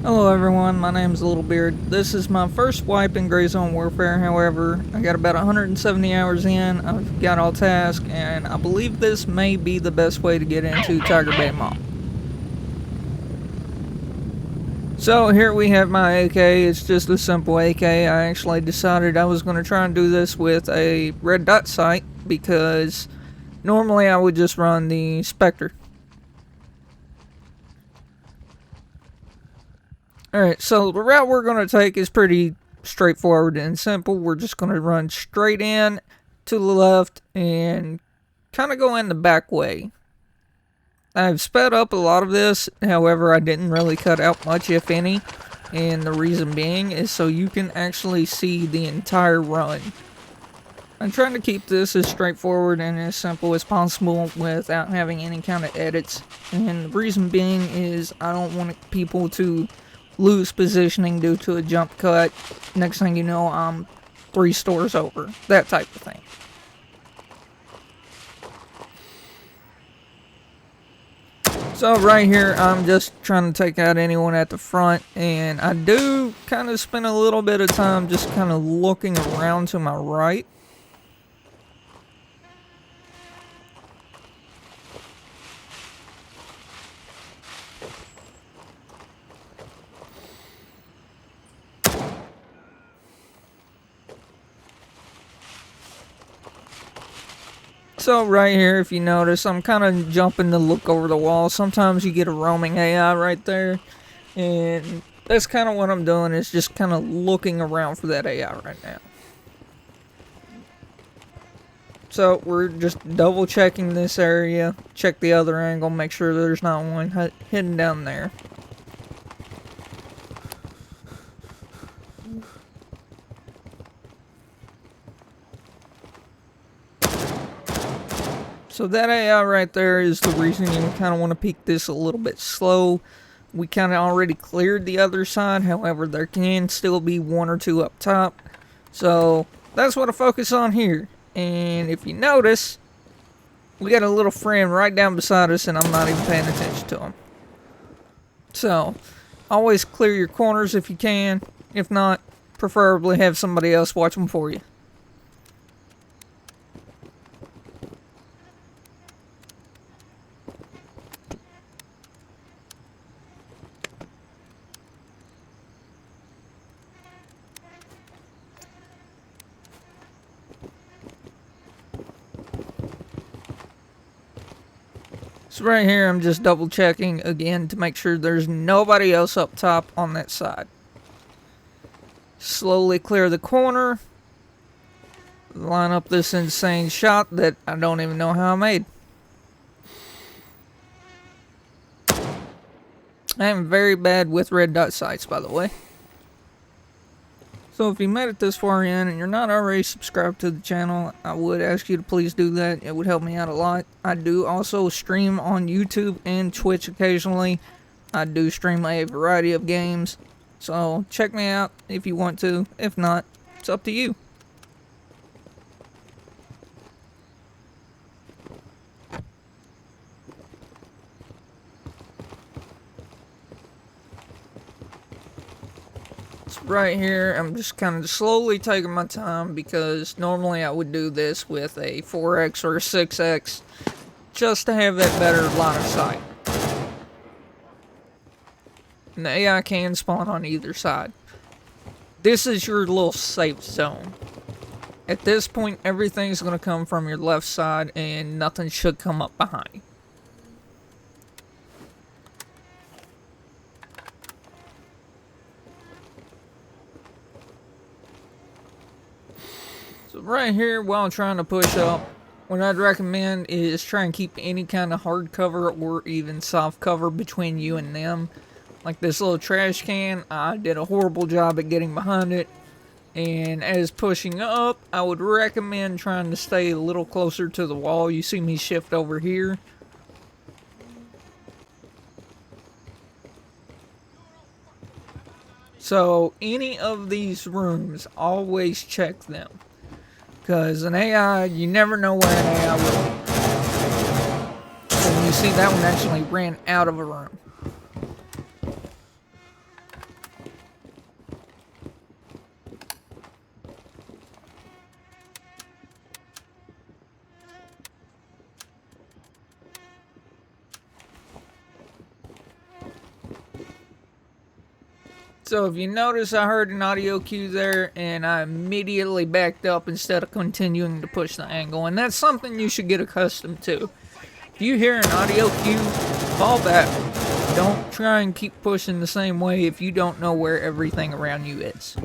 Hello everyone, my name's Littlebeard. This is my first wipe in Gray Zone Warfare, however, I got about 170 hours in, I've got all tasks, and I believe this may be the best way to get into Tiger Bay Mall. So here we have my AK, it's just a simple AK. I actually decided I was going to try and do this with a red dot sight, because normally I would just run the Spectre. Alright, so the route we're going to take is pretty straightforward and simple. We're just going to run straight in to the left and kind of go in the back way. I've sped up a lot of this, however, I didn't really cut out much, if any. And the reason being is so you can actually see the entire run. I'm trying to keep this as straightforward and as simple as possible without having any kind of edits. And the reason being is I don't want people to lose positioning due to a jump cut. Next thing you know, I'm 3 stores over. That type of thing. So right here, I'm just trying to take out anyone at the front. And I do kind of spend a little bit of time just kind of looking around to my right. So right here, if you notice, I'm kind of jumping to look over the wall. Sometimes you get a roaming AI right there. And that's kind of what I'm doing, is just kind of looking around for that AI right now. So we're just double checking this area. Check the other angle, make sure there's not one hidden down there. So that AI right there is the reason you kind of want to peek this a little bit slow. We kind of already cleared the other side, however there can still be 1 or 2 up top. So that's what I focus on here. And if you notice, we got a little friend right down beside us and I'm not even paying attention to him. So always clear your corners if you can. If not, preferably have somebody else watch them for you. So right here, I'm just double checking again to make sure there's nobody else up top on that side. Slowly clear the corner. Line up this insane shot that I don't even know how I made. I am very bad with red dot sights, by the way. So if you made it this far in and you're not already subscribed to the channel, I would ask you to please do that. It would help me out a lot. I do also stream on YouTube and Twitch occasionally. I do stream a variety of games. So check me out if you want to. If not, it's up to you. Right here, I'm just kind of slowly taking my time because normally I would do this with a 4x or a 6x just to have that better line of sight. And the AI can spawn on either side. This is your little safe zone. At this point, everything's going to come from your left side and nothing should come up behind. So right here, while trying to push up, what I'd recommend is try and keep any kind of hard cover or even soft cover between you and them. Like this little trash can, I did a horrible job at getting behind it. And as pushing up, I would recommend trying to stay a little closer to the wall. You see me shift over here. So any of these rooms, always check them. Because an AI, you never know where an AI will. And you see that one actually ran out of a room. So if you notice, I heard an audio cue there, and I immediately backed up instead of continuing to push the angle, and that's something you should get accustomed to. If you hear an audio cue, fall back. Don't try and keep pushing the same way if you don't know where everything around you is.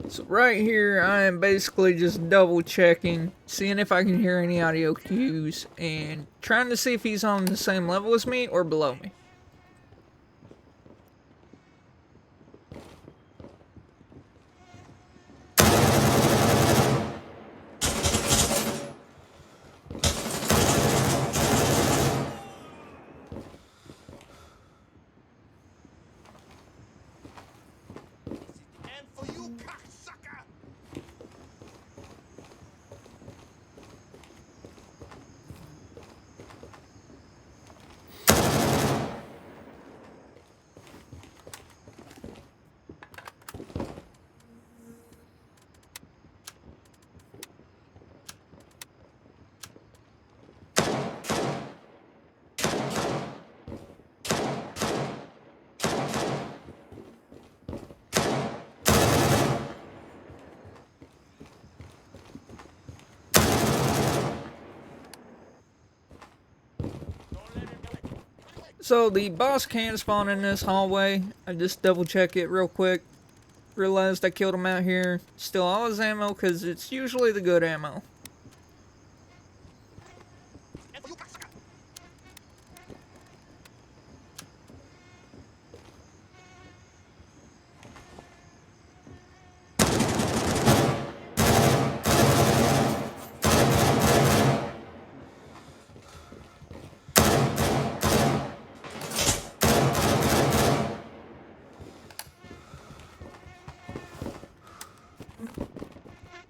So right here, I am basically just double checking, seeing if I can hear any audio cues, and trying to see if he's on the same level as me or below me. So the boss can spawn in this hallway. I just double check it real quick. Realized I killed him out here. Still all his ammo because it's usually the good ammo.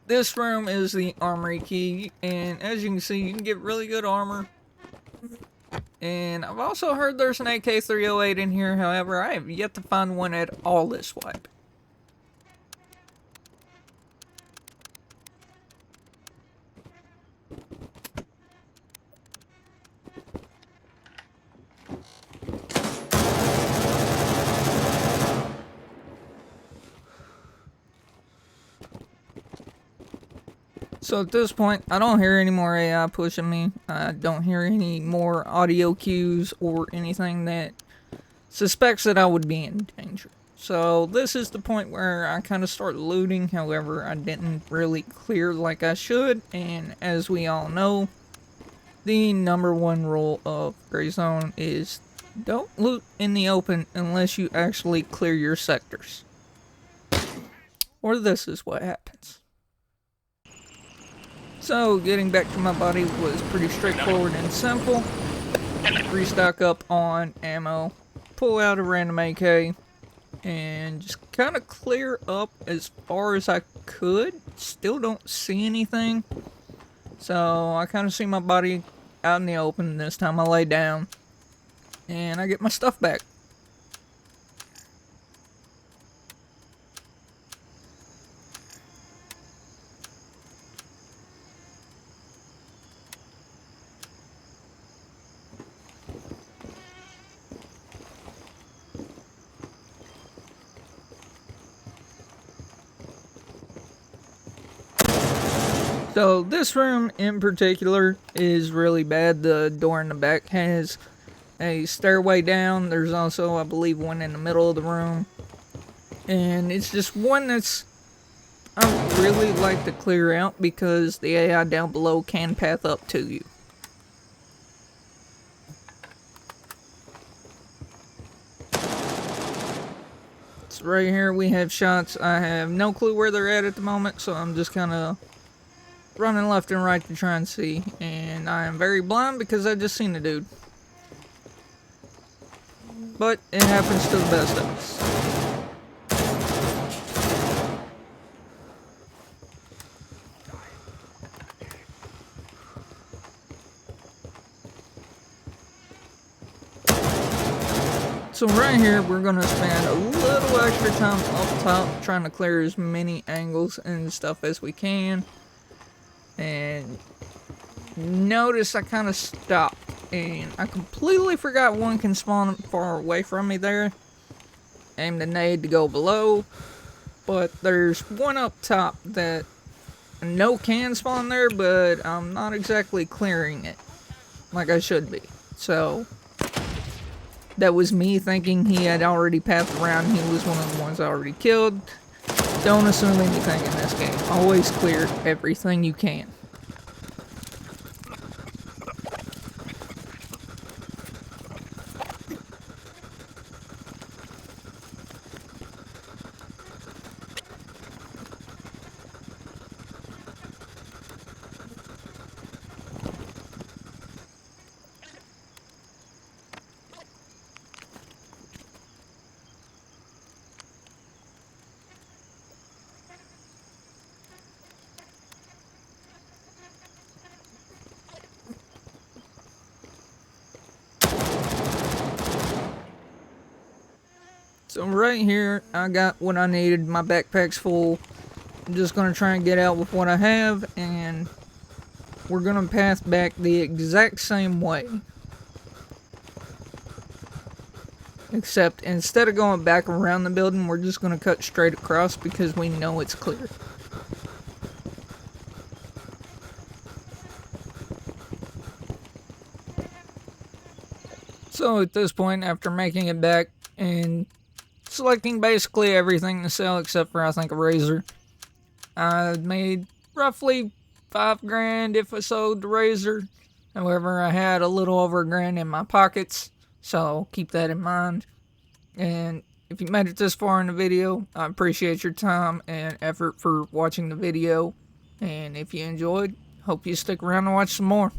This room is the armory key, and as you can see, you can get really good armor. And I've also heard there's an AK-308 in here, however, I have yet to find one at all this wipe. So at this point, I don't hear any more AI pushing me. I don't hear any more audio cues or anything that suspects that I would be in danger. So this is the point where I kind of start looting. However, I didn't really clear like I should. And as we all know, the #1 rule of Gray Zone is don't loot in the open unless you actually clear your sectors. Or this is what happens. So, getting back to my body was pretty straightforward and simple. Restock up on ammo, pull out a random AK, and just kind of clear up as far as I could. Still don't see anything. So, I kind of see my body out in the open. This time I lay down, and I get my stuff back. So this room in particular is really bad. The door in the back has a stairway down. There's also, I believe, one in the middle of the room. And it's just one that's I would really like to clear out because the AI down below can path up to you. So right here we have shots. I have no clue where they're at the moment, so I'm just kind of running left and right to try and see, and I am very blind because I just seen the dude. But it happens to the best of us. So right here, we're going to spend a little extra time up top trying to clear as many angles and stuff as we can. And notice I kind of stopped and I completely forgot one can spawn far away from me there. Aim the nade to go below, but there's one up top that I know can spawn there, but I'm not exactly clearing it like I should be. So that was me thinking he had already passed around. He was one of the ones I already killed. Don't assume anything in this game. Always clear everything you can. So right here, I got what I needed. My backpack's full. I'm just going to try and get out with what I have, and we're going to path back the exact same way. Except instead of going back around the building, we're just going to cut straight across because we know it's clear. So at this point, after making it back and selecting basically everything to sell except for I think a razor, I made roughly $5 if I sold the razor. However, I had a little over $1 in my pockets, so keep that in mind. And if you made it this far in the video, I appreciate your time and effort for watching the video. And if you enjoyed, hope you stick around and watch some more.